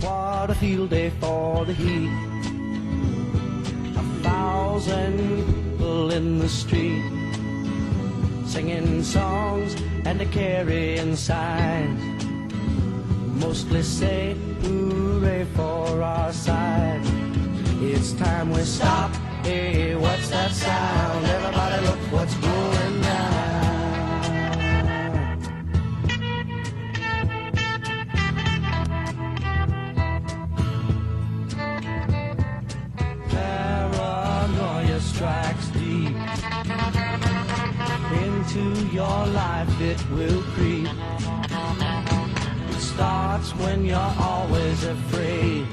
What a field day for the heat. 1,000 people in the street, singing songs and carrying signs. Mostly say hooray for our side. It's time we stop. Hey, what's that sound? Everybody look what's going down. Paranoia strikes deep into your life, it will creep. It starts when you're always afraid.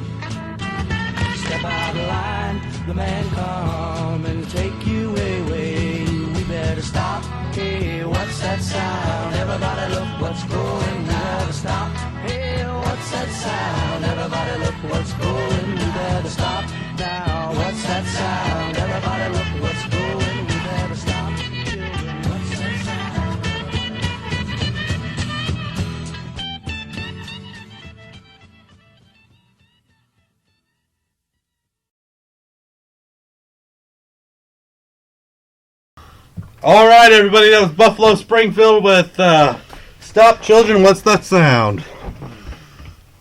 Step out of line, the man come and take you away. We better stop. Hey, what's that sound? Everybody look what's going. We better stop. Hey, what's that sound? Everybody look what's going. We better stop now. What's that sound? Everybody look what's going. We better stop. Children, what's that sound? All right, everybody, that was Buffalo Springfield with Stop Children, What's That Sound?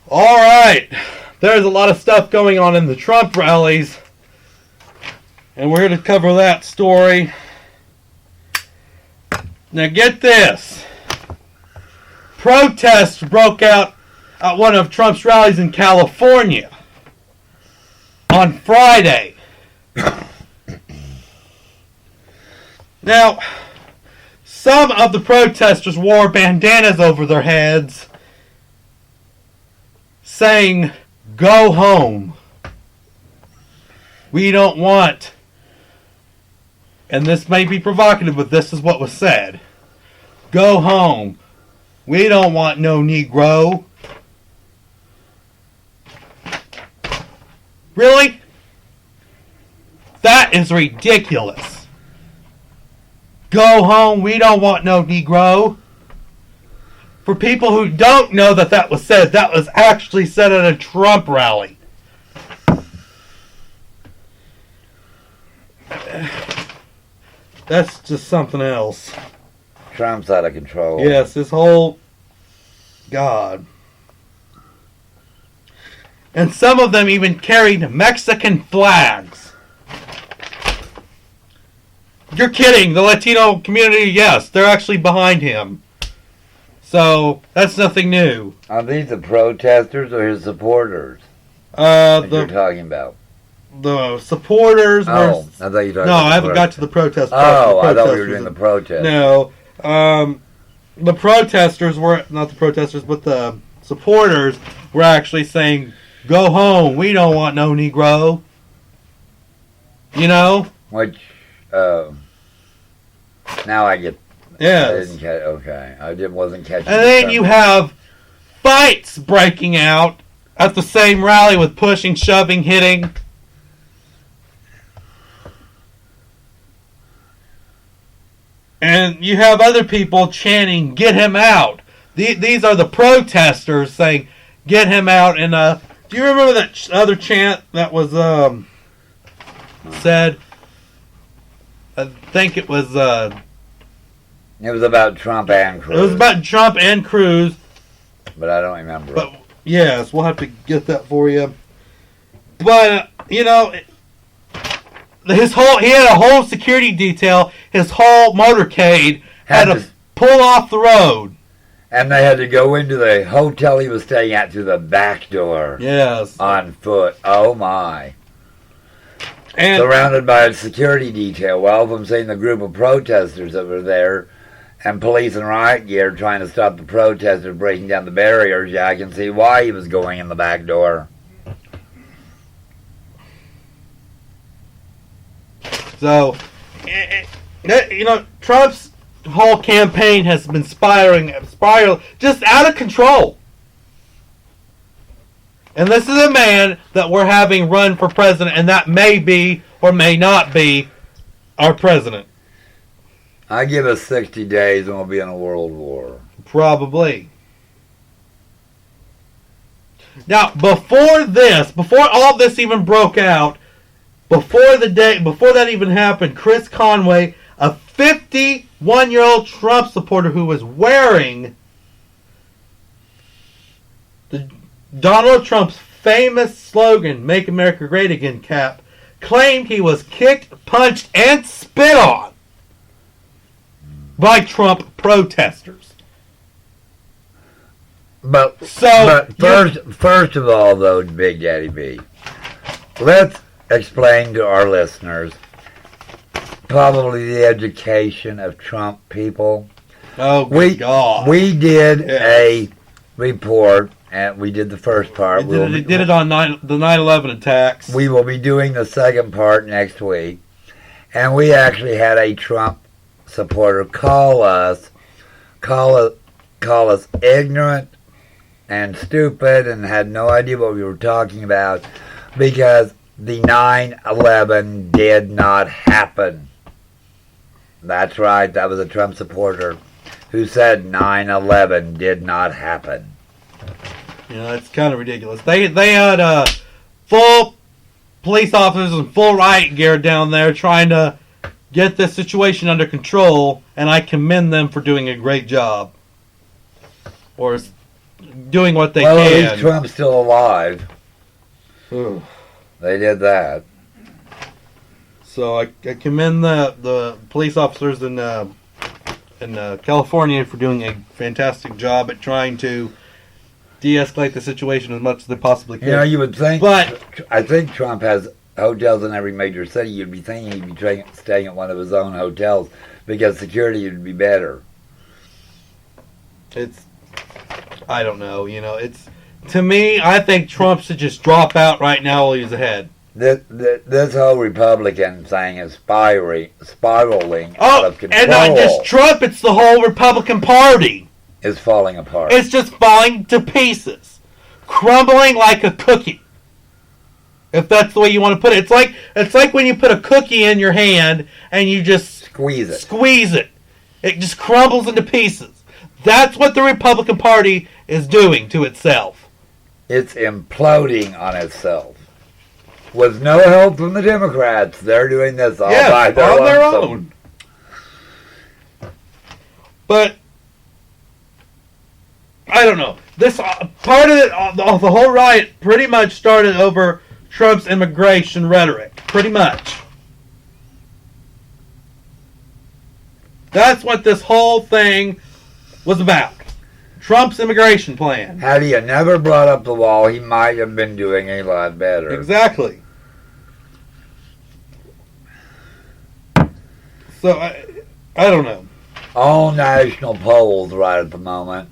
All right, there's a lot of stuff going on in the Trump rallies, and we're here to cover that story. Now get this. Protests broke out at one of Trump's rallies in California on Friday. Now, some of the protesters wore bandanas over their heads saying, "Go home. We don't want," and this may be provocative, but this is what was said, "Go home. We don't want no Negro." Really? That is ridiculous. Go home, we don't want no Negro. For people who don't know that was said, that was actually said at a Trump rally. That's just something else. Trump's out of control. Yes, this whole... God. And some of them even carried Mexican flags. You're kidding. The Latino community, yes, they're actually behind him. So, that's nothing new. Are these the protesters or his supporters? You're talking about? The supporters were... Oh, I thought you were talking about No, I haven't got to the protest part. Oh, I thought we were doing the protest. No. The protesters were... Not the protesters, but the supporters were actually saying, "Go home. We don't want no Negro." You know? Which... now I get... Yes. I didn't catch... Okay. I wasn't catching... And then you have fights breaking out at the same rally with pushing, shoving, hitting. And you have other people chanting, "Get him out." These are the protesters saying, "Get him out." And do you remember that other chant that was said? I think it was... it was about Trump and Cruz. It was about Trump and Cruz. But I don't remember. But yes, we'll have to get that for you. But, you know, he had a whole security detail. His whole motorcade had to pull off the road. And they had to go into the hotel he was staying at through the back door. Yes. On foot. Oh, my. And surrounded by a security detail. Well, if I'm saying the group of protesters that were there and police and riot gear trying to stop the protesters breaking down the barriers, yeah, I can see why he was going in the back door. So, you know, Trump's whole campaign has been spiraling just out of control. And this is a man that we're having run for president, and that may be or may not be our president. I give us 60 days and we'll be in a world war. Probably. Now, before all this even broke out, before that even happened, Chris Conway, a 51-year-old Trump supporter who was wearing Donald Trump's famous slogan, "Make America Great Again" cap, claimed he was kicked, punched, and spit on by Trump protesters. But first of all, though, Big Daddy B, let's explain to our listeners probably the education of Trump people. Oh, good God. We did a report, and we did the first part. We did it on the 9/11 attacks. We will be doing the second part next week. And we actually had a Trump supporter call us ignorant and stupid and had no idea what we were talking about because the 9/11 did not happen. That's right, that was a Trump supporter who said 9/11 did not happen. You know, it's kind of ridiculous. They had full police officers and full riot gear down there trying to get this situation under control, and I commend them for doing a great job. Or doing what they can. Well, at least Trump's still alive. Ugh. They did that. So I commend the police officers in California for doing a fantastic job at trying to de-escalate the situation as much as they possibly can. You know, you would think, but I think Trump has hotels in every major city. You'd be thinking he'd be staying at one of his own hotels because security would be better. I don't know, you know, to me, I think Trump should just drop out right now while he's ahead. This whole Republican thing is spiraling out of control. And not just Trump, it's the whole Republican Party. Is falling apart. It's just falling to pieces. Crumbling like a cookie. If that's the way you want to put it. It's like when you put a cookie in your hand and you just squeeze it. It just crumbles into pieces. That's what the Republican Party is doing to itself. It's imploding on itself. With no help from the Democrats. They're doing this all by their own. But I don't know. This part of it, the whole riot pretty much started over Trump's immigration rhetoric. Pretty much. That's what this whole thing was about. Trump's immigration plan. Had he never brought up the wall, he might have been doing a lot better. Exactly. So, I don't know. All national polls right at the moment,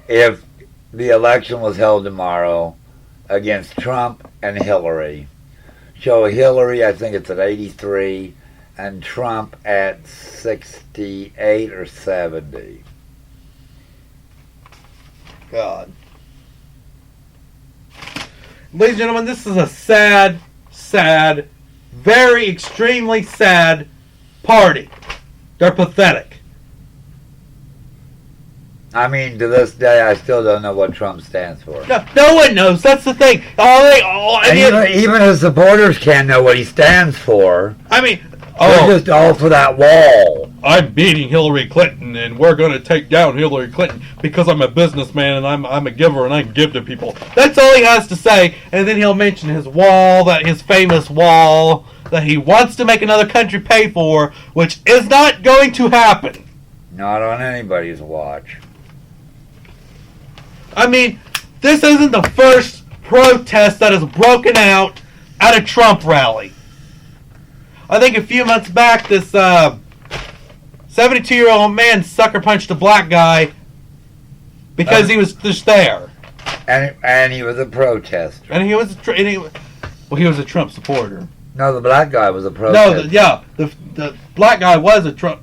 if the election was held tomorrow against Trump and Hillary, show Hillary, I think it's at 83, and Trump at 68 or 70. God. Ladies and gentlemen, this is a sad, very extremely sad party. They're pathetic. I mean, to this day, I still don't know what Trump stands for. No one knows. That's the thing. Even his supporters can't know what he stands for. I mean, they're just all for that wall. I'm beating Hillary Clinton, and we're going to take down Hillary Clinton because I'm a businessman and I'm a giver and I can give to people. That's all he has to say, and then he'll mention his wall, his famous wall that he wants to make another country pay for, which is not going to happen. Not on anybody's watch. I mean, this isn't the first protest that has broken out at a Trump rally. I think a few months back, this 72-year-old man sucker punched a black guy because he was just there. And he was a protester. And he was a Trump supporter. No, the black guy was a protester. The black guy was a Trump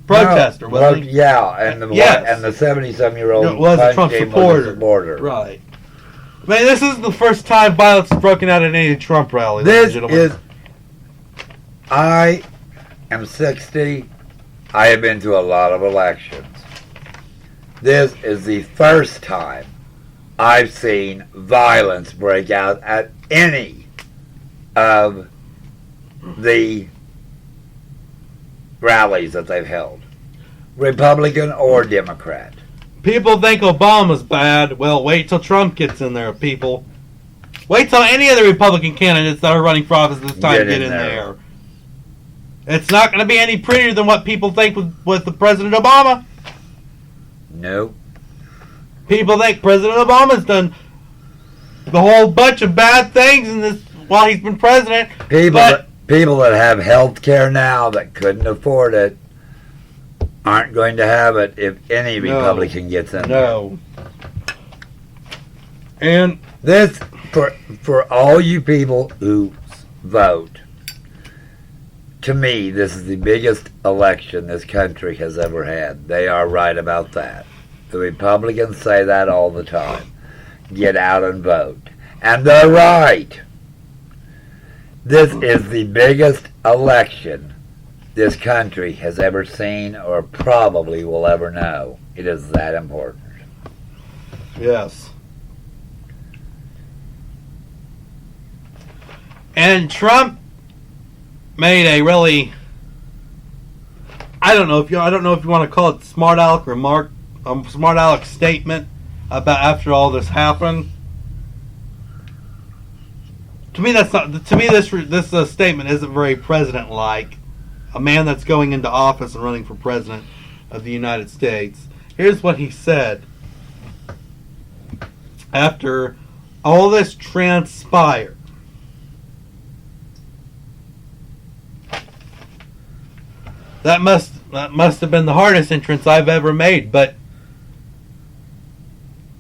protester, wasn't he? Yeah, and the 77-year-old was a Trump supporter. Right. I mean, this is the first time violence has broken out at any Trump rally. I am 60. I have been to a lot of elections. This is the first time I've seen violence break out at any of the rallies that they've held, Republican or Democrat. People think Obama's bad. Well, wait till Trump gets in there, people. Wait till any of the Republican candidates that are running for office this time get in there. It's not going to be any prettier than what people think with the President Obama. No. People think President Obama's done the whole bunch of bad things in this while he's been president. People that have health care now that couldn't afford it aren't going to have it if any Republican gets in. No. And this, for all you people who vote, to me, this is the biggest election this country has ever had. They are right about that. The Republicans say that all the time. Get out and vote. And they're right. This is the biggest election this country has ever seen or probably will ever know. It is that important. Yes. And Trump made a really, I don't know if you want to call it smart aleck remark, smart aleck statement about after all this happened. To me, that's not. To me, this statement isn't very president-like. A man that's going into office and running for president of the United States. Here's what he said after all this transpired. That must have been the hardest entrance I've ever made, but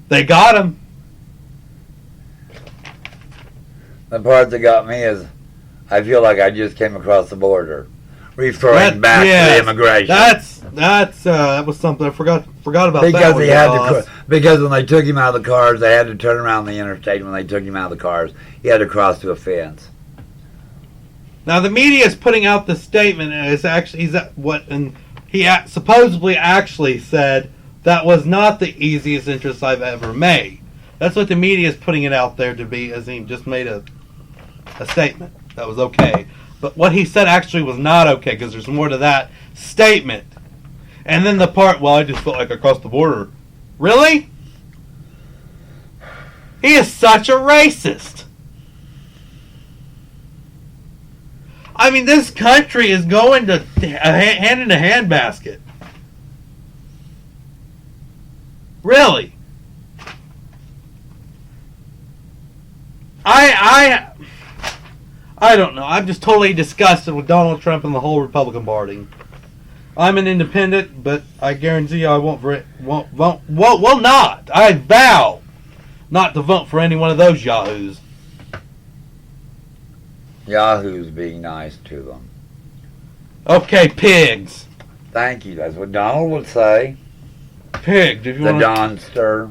they got him. The part that got me is I feel like I just came across the border, referring back to immigration. That was something I forgot about. Because he had to, because when they took him out of the cars, they had to turn around the interstate. When they took him out of the cars, he had to cross to a fence. Now the media is putting out the statement, and he supposedly actually said that was not the easiest interest I've ever made. That's what the media is putting it out there to be, as he just made a statement that was okay. But what he said actually was not okay, because there's more to that statement. And then the part, well, I just felt like I crossed the border. Really? He is such a racist. I mean, this country is going to hand in a handbasket. Really? I don't know. I'm just totally disgusted with Donald Trump and the whole Republican Party. I'm an independent, but I guarantee you I will not. I vow not to vote for any one of those yahoos. Yahoo's being nice to them. Okay, pigs. Thank you. That's what Donald would say. Pig. Did you the want Donster.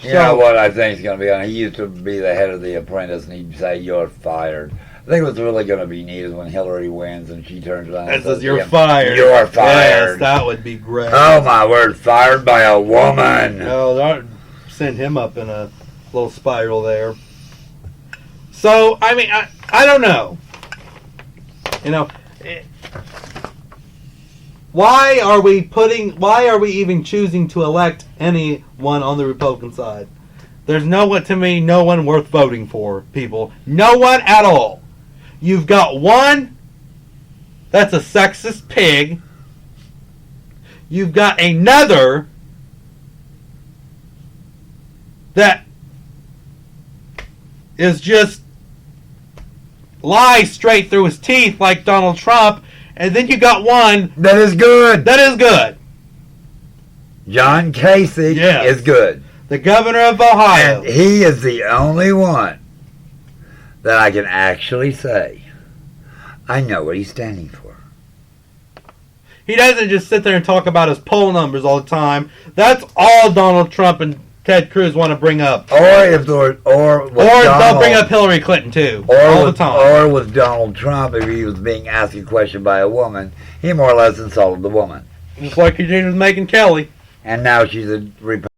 You know what I think is going to be on? He used to be the head of The Apprentice, and he'd say, "You're fired." I think what's really going to be neat is when Hillary wins and she turns around and says, "You're fired." You're fired. Yes, that would be great. Oh my word! Fired by a woman. No, don't send him up in a little spiral there. So I mean, I don't know. You know, why are we even choosing to elect anyone on the Republican side? There's no one worth voting for, people. No one at all. You've got one that's a sexist pig. You've got another that is just lies straight through his teeth like Donald Trump. And then you got one that is good. John Kasich is good. The governor of Ohio. And he is the only one that I can actually say I know what he's standing for. He doesn't just sit there and talk about his poll numbers all the time. That's all Donald Trump and Ted Cruz want to bring up. Or they'll bring up Hillary Clinton too. All the time. Or with Donald Trump, if he was being asked a question by a woman, he more or less insulted the woman. Just like he did with Megyn Kelly. and now she's a Republican.